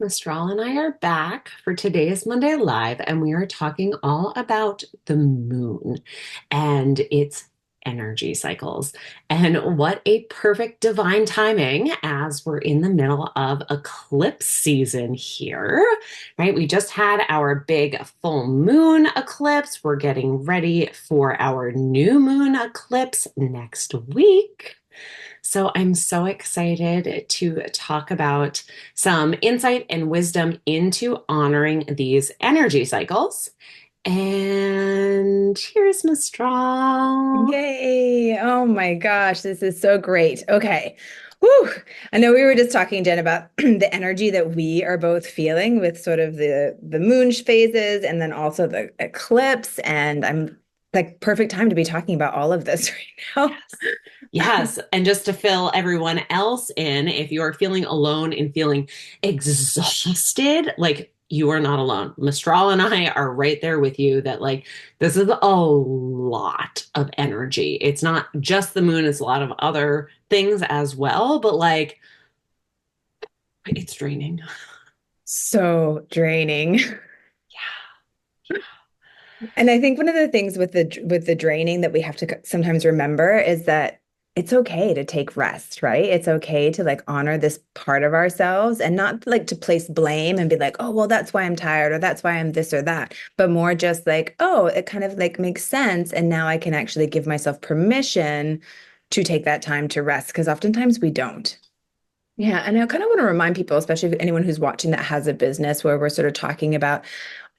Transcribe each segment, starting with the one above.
Mistral and I are back for today's Monday Live, and we are talking all about the moon and its energy cycles. And what a perfect divine timing as we're in the middle of eclipse season here, right? We just had our big full moon eclipse. We're getting ready for our new moon eclipse next week. So I'm so excited to talk about some insight and wisdom into honoring these energy cycles. And here's Mistral. Yay. Oh my gosh, this is so great. Okay. Whew. I know we were just talking, Jen, about the energy that we are both feeling with sort of the moon phases and then also the eclipse. And I'm like perfect time to be talking about all of this right Yes. Yes. And just to fill everyone else in, if you are feeling alone and feeling exhausted, like you are not alone. Mistral and I are right there with you that like this is a lot of energy. It's not just the moon, it's a lot of other things as well, but like it's draining. So draining. Yeah. And I think one of the things with the draining that we have to sometimes remember is that it's okay to take rest, right? It's okay to like honor this part of ourselves and not like to place blame and be like, oh, well, that's why I'm tired or that's why I'm this or that, but more just like, oh, it kind of like makes sense. And now I can actually give myself permission to take that time to rest because oftentimes we don't. Yeah, and I kind of want to remind people, especially if anyone who's watching that has a business where we're sort of talking about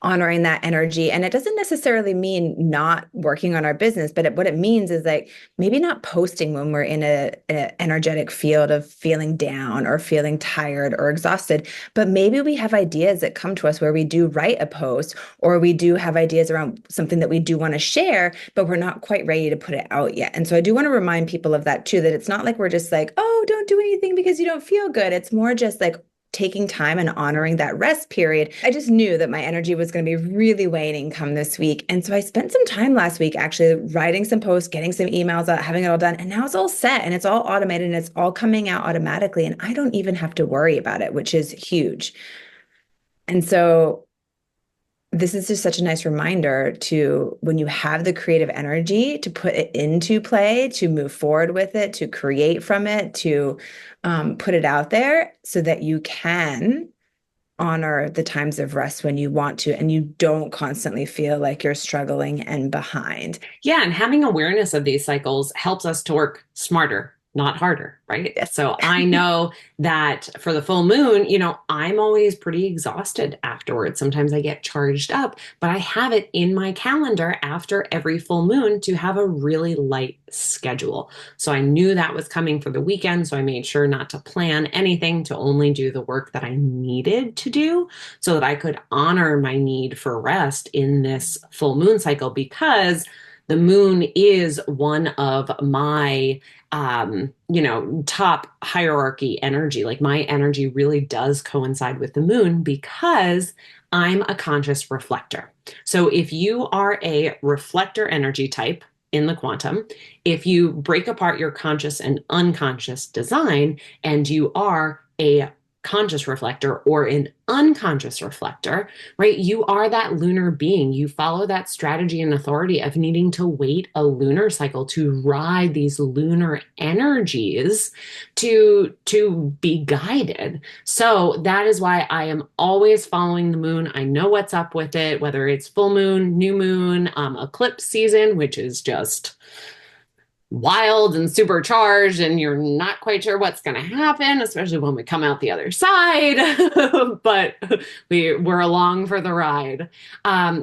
honoring that energy. And it doesn't necessarily mean not working on our business, but what it means is like maybe not posting when we're in a energetic field of feeling down or feeling tired or exhausted. But maybe we have ideas that come to us where we do write a post or we do have ideas around something that we do want to share, but we're not quite ready to put it out yet. And so I do want to remind people of that too, that it's not like we're just like, oh, don't do anything because you don't feel good. It's more just like, taking time and honoring that rest period. I just knew that my energy was going to be really waning come this week. And so I spent some time last week actually writing some posts, getting some emails out, having it all done. And now it's all set and it's all automated and it's all coming out automatically. And I don't even have to worry about it, which is huge. And so this is just such a nice reminder to when you have the creative energy to put it into play, to move forward with it, to create from it, to put it out there so that you can honor the times of rest when you want to and you don't constantly feel like you're struggling and behind. Yeah, and having awareness of these cycles helps us to work smarter, not harder, right? Yes. So I know that for the full moon, I'm always pretty exhausted afterwards. Sometimes I get charged up, but I have it in my calendar after every full moon to have a really light schedule. So I knew that was coming for the weekend. So I made sure not to plan anything, to only do the work that I needed to do so that I could honor my need for rest in this full moon cycle because the moon is one of my top hierarchy energy. Like my energy really does coincide with the moon because I'm a conscious reflector. So if you are a reflector energy type in the quantum, if you break apart your conscious and unconscious design and you are a conscious reflector or an unconscious reflector, right? You are that lunar being. You follow that strategy and authority of needing to wait a lunar cycle to ride these lunar energies to be guided. So that is why I am always following the moon. I know what's up with it, whether it's full moon, new moon, eclipse season, which is just wild and supercharged and you're not quite sure what's going to happen, especially when we come out the other side. But we're along for the ride.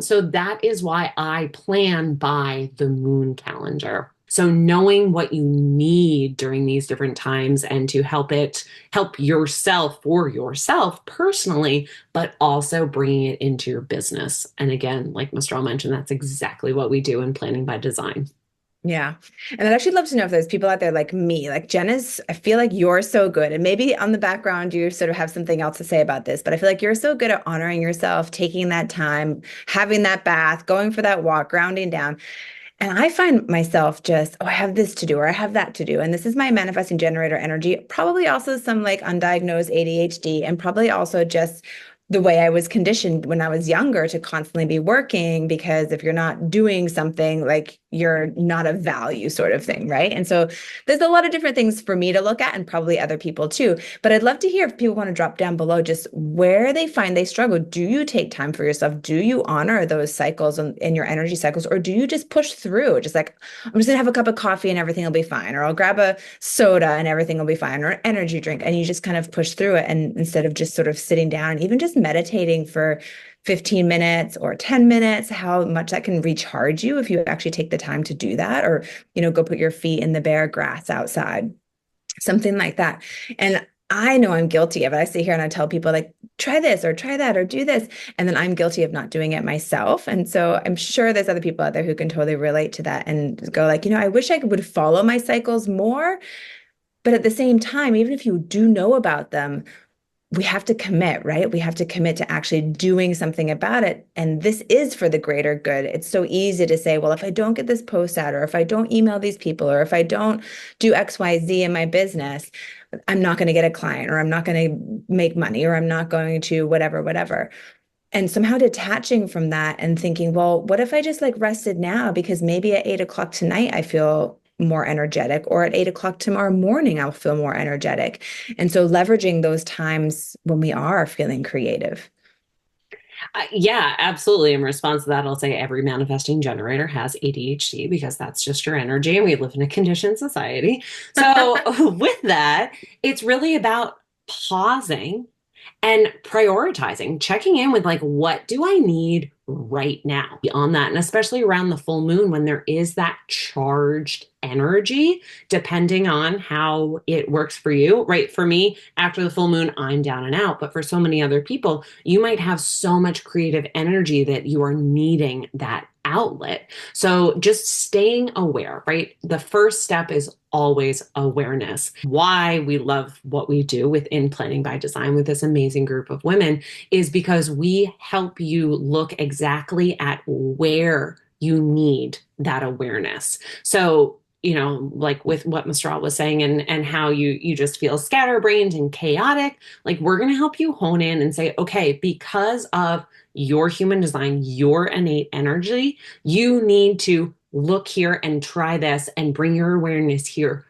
So that is why I plan by the moon calendar. So knowing what you need during these different times and to help yourself for yourself personally, but also bringing it into your business. And again, like Mr. mentioned, that's exactly what we do in Planning by Design. Yeah. And I'd actually love to know if there's people out there like me, like Jen is, I feel like you're so good. And maybe on the background, you sort of have something else to say about this, but I feel like you're so good at honoring yourself, taking that time, having that bath, going for that walk, grounding down. And I find myself just, oh, I have this to do, or I have that to do. And this is my manifesting generator energy, probably also some like undiagnosed ADHD, and probably also just the way I was conditioned when I was younger to constantly be working, because if you're not doing something, like you're not of value, sort of thing. Right. And so there's a lot of different things for me to look at, and probably other people too. But I'd love to hear if people want to drop down below just where they find they struggle. Do you take time for yourself? Do you honor those cycles in your energy cycles? Or do you just push through? Just like, I'm just gonna have a cup of coffee and everything will be fine. Or I'll grab a soda and everything will be fine. Or an energy drink. And you just kind of push through it. And instead of just sort of sitting down and even just meditating for 15 minutes or 10 minutes, how much that can recharge you if you actually take the time to do that. Or, go put your feet in the bare grass outside, something like that. And I know I'm guilty of it. I sit here and I tell people, like, try this or try that or do this. And then I'm guilty of not doing it myself. And so I'm sure there's other people out there who can totally relate to that and go like, I wish I would follow my cycles more. But at the same time, even if you do know about them, we have to commit, right? We have to commit to actually doing something about it. And this is for the greater good. It's so easy to say, well, if I don't get this post out, or if I don't email these people, or if I don't do XYZ in my business, I'm not going to get a client, or I'm not going to make money, or I'm not going to whatever, whatever. And somehow detaching from that and thinking, well, what if I just like rested now? Because maybe at 8 o'clock tonight, I feel more energetic, or at 8 o'clock tomorrow morning, I'll feel more energetic. And so leveraging those times when we are feeling creative. Yeah, absolutely. In response to that, I'll say every manifesting generator has ADHD because that's just your energy and we live in a conditioned society. So, with that, it's really about pausing and prioritizing, checking in with like, what do I need right now beyond that? And especially around the full moon when there is that charged energy, depending on how it works for you, right? For me, after the full moon, I'm down and out. But for so many other people, you might have so much creative energy that you are needing that outlet. So just staying aware, right? The first step is always awareness. Why we love what we do within Planning by Design with this amazing group of women is because we help you look exactly at where you need that awareness. So, like with what Mistral was saying and how you just feel scatterbrained and chaotic, like we're going to help you hone in and say, okay, because of your human design, your innate energy, you need to look here and try this and bring your awareness here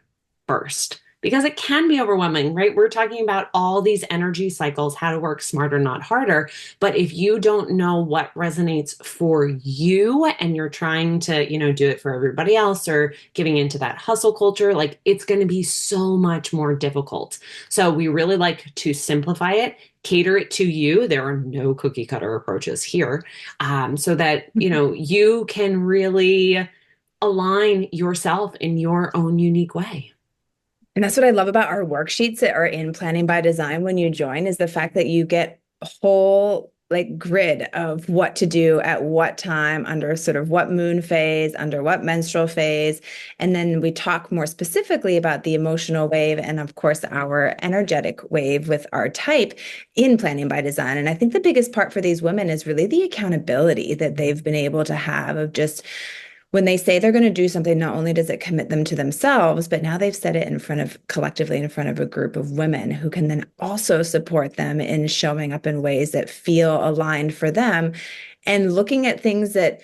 first. Because it can be overwhelming, right? We're talking about all these energy cycles, how to work smarter, not harder. But if you don't know what resonates for you and you're trying to, do it for everybody else or giving into that hustle culture, like it's going to be so much more difficult. So we really like to simplify it, cater it to you. There are no cookie cutter approaches here, so that, you can really align yourself in your own unique way. And that's what I love about our worksheets that are in Planning by Design when you join, is the fact that you get a whole like grid of what to do at what time, under sort of what moon phase, under what menstrual phase. And then we talk more specifically about the emotional wave and of course our energetic wave with our type in Planning by Design. And I think the biggest part for these women is really the accountability that they've been able to have of just, when they say they're going to do something, not only does it commit them to themselves, but now they've said it collectively in front of a group of women who can then also support them in showing up in ways that feel aligned for them, and looking at things that,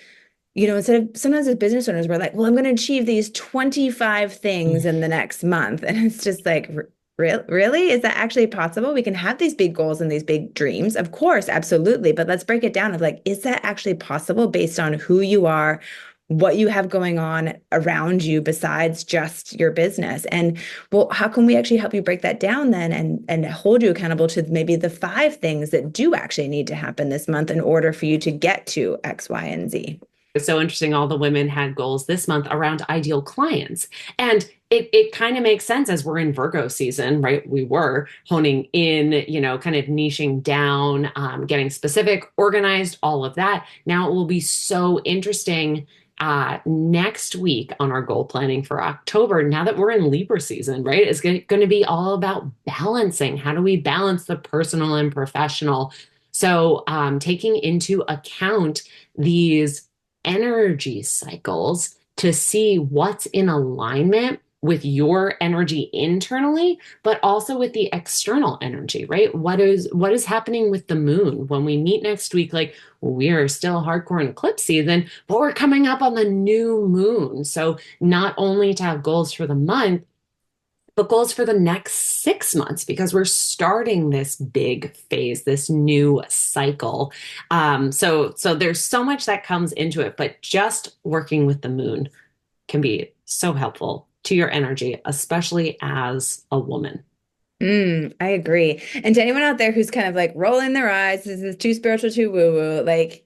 instead of, sometimes as business owners, we're like, well, I'm going to achieve these 25 things in the next month. And it's just like, really? Is that actually possible? We can have these big goals and these big dreams. Of course, absolutely. But let's break it down of like, is that actually possible based on who you are, what you have going on around you besides just your business? And well, how can we actually help you break that down then, and hold you accountable to maybe the 5 things that do actually need to happen this month in order for you to get to X, Y, and Z? It's so interesting. All the women had goals this month around ideal clients. And it kind of makes sense as we're in Virgo season, right? We were honing in, kind of niching down, getting specific, organized, all of that. Now it will be so interesting next week on our goal planning for October, now that we're in Libra season, right? It's going to be all about balancing. How do we balance the personal and professional? So, taking into account these energy cycles to see what's in alignment with your energy internally, but also with the external energy, right? What is happening with the moon when we meet next week? Like, we are still hardcore in eclipse season, but we're coming up on the new moon. So not only to have goals for the month, but goals for the next 6 months, because we're starting this big phase, this new cycle. So there's so much that comes into it, but just working with the moon can be so helpful to your energy, especially as a woman. I agree. And to anyone out there who's kind of like rolling their eyes, this is too spiritual, too woo-woo, like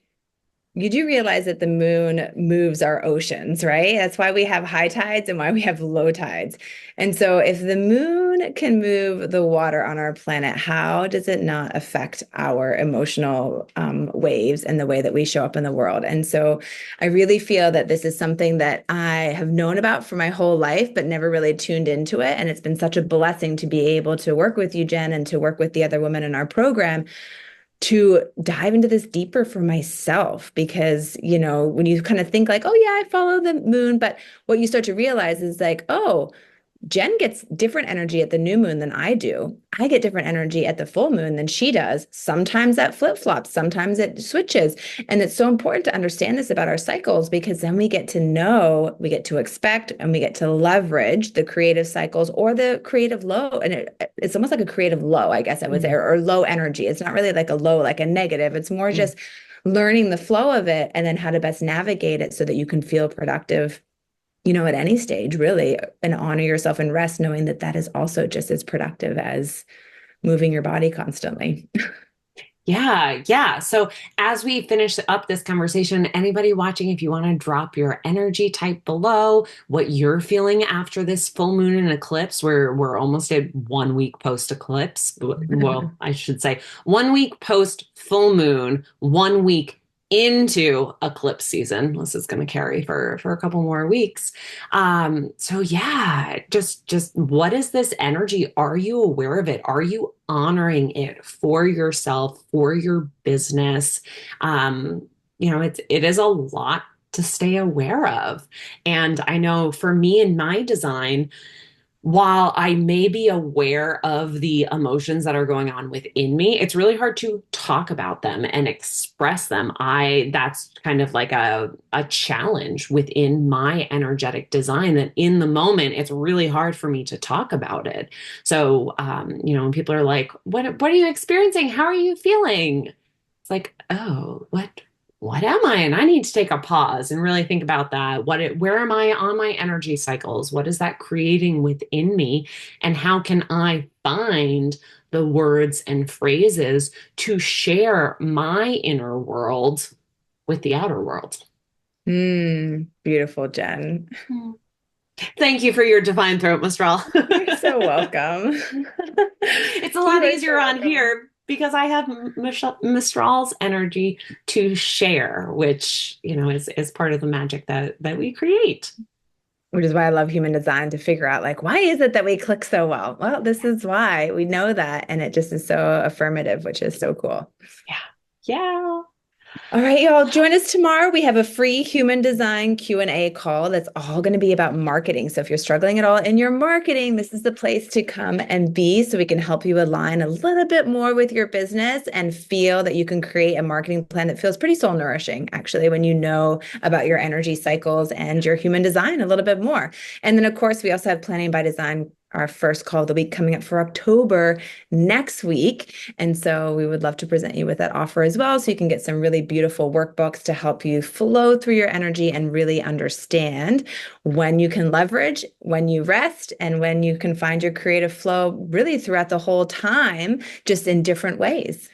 you do realize that the moon moves our oceans, right? That's why we have high tides and why we have low tides. And so, if the moon can move the water on our planet, how does it not affect our emotional waves and the way that we show up in the world? And so, I really feel that this is something that I have known about for my whole life, but never really tuned into it. And it's been such a blessing to be able to work with you, Jen, and to work with the other women in our program to dive into this deeper for myself because when you kind of think like, oh yeah, I follow the moon, but what you start to realize is like, oh, Jen gets different energy at the new moon than I do. I get different energy at the full moon than she does. Sometimes that flip-flops, sometimes it switches. And it's so important to understand this about our cycles because then we get to know, we get to expect, and we get to leverage the creative cycles or the creative low. And it's almost like a creative low, I guess I would say, Mm, or low energy. It's not really like a low, like a negative. It's more mm. just learning the flow of it and then how to best navigate it so that you can feel productive at any stage, really, and honor yourself and rest, knowing that that is also just as productive as moving your body constantly. Yeah, yeah. So as we finish up this conversation, anybody watching, if you want to drop your energy type below, what you're feeling after this full moon and eclipse, we're almost at 1 week post eclipse. Well, I should say 1 week post full moon, 1 week into eclipse season. This is going to carry for a couple more weeks. So yeah, just what is this energy? Are you aware of it? Are you honoring it for yourself, for your business? It is a lot to stay aware of. And I know for me in my design, while I may be aware of the emotions that are going on within me, it's really hard to talk about them and express them. That's kind of like a challenge within my energetic design that in the moment it's really hard for me to talk about it. So when people are like, what are you experiencing? How are you feeling? It's like, oh, what am I? And I need to take a pause and really think about that. Where am I on my energy cycles? What is that creating within me? And how can I find the words and phrases to share my inner world with the outer world? Beautiful, Jen. Thank you for your divine throat, Mistral. You're so welcome. It's a You lot are easier so on welcome. here because I have Mistral's energy to share, which is part of the magic that we create. Which is why I love human design to figure out like, why is it that we click so well? Well, this is why we know that. And it just is so affirmative, which is so cool. Yeah. Yeah. All right, y'all, join us tomorrow. We have a free human design Q&A call that's all going to be about marketing. So if you're struggling at all in your marketing, this is the place to come and be so we can help you align a little bit more with your business and feel that you can create a marketing plan that feels pretty soul nourishing, actually, when you know about your energy cycles and your human design a little bit more. And then, of course, we also have Planning by Design, our first call of the week coming up for October next week. And so we would love to present you with that offer as well. So you can get some really beautiful workbooks to help you flow through your energy and really understand when you can leverage, when you rest, and when you can find your creative flow really throughout the whole time, just in different ways.